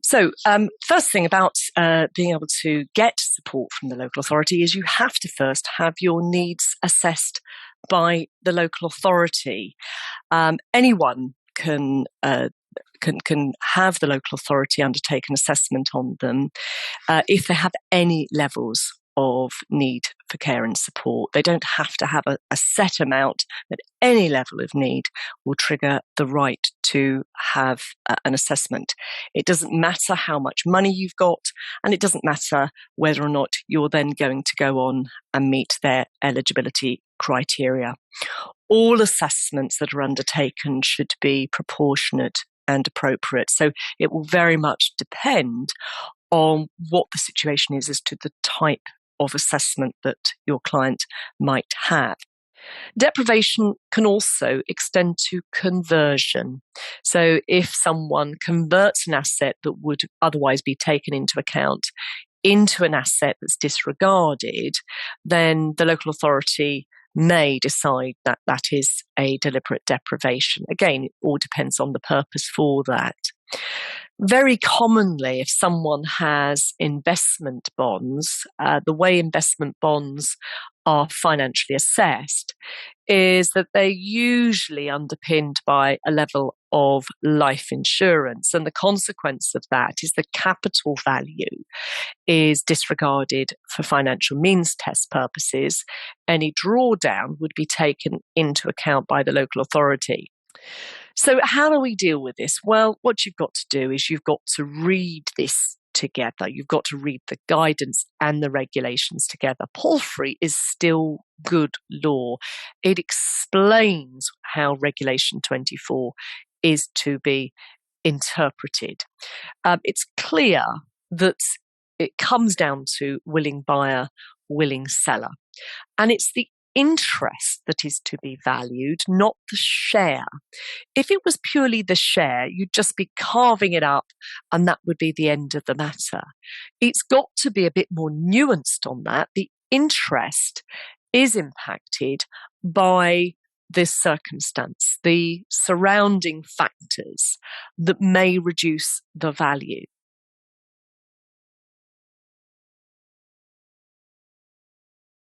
So, first thing about being able to get support from the local authority is you have to first have your needs assessed by the local authority. Anyone can have the local authority undertake an assessment on them if they have any levels of need for care and support. They don't have to have a set amount, but any level of need will trigger the right to have an assessment. It doesn't matter how much money you've got, and it doesn't matter whether or not you're then going to go on and meet their eligibility criteria. All assessments that are undertaken should be proportionate and appropriate. So it will very much depend on what the situation is as to the type of assessment that your client might have. Deprivation can also extend to conversion. So if someone converts an asset that would otherwise be taken into account into an asset that's disregarded, then the local authority may decide that that is a deliberate deprivation. Again, it all depends on the purpose for that. Very commonly, if someone has investment bonds, the way investment bonds are financially assessed is that they're usually underpinned by a level of life insurance. And the consequence of that is the capital value is disregarded for financial means test purposes. Any drawdown would be taken into account by the local authority. So how do we deal with this? Well, what you've got to do is you've got to read this together. You've got to read the guidance and the regulations together. Palfrey is still good law. It explains how Regulation 24 is to be interpreted. It's clear that it comes down to willing buyer, willing seller. And it's the interest that is to be valued, not the share. If it was purely the share, you'd just be carving it up and that would be the end of the matter. It's got to be a bit more nuanced on that. The interest is impacted by this circumstance, the surrounding factors that may reduce the value.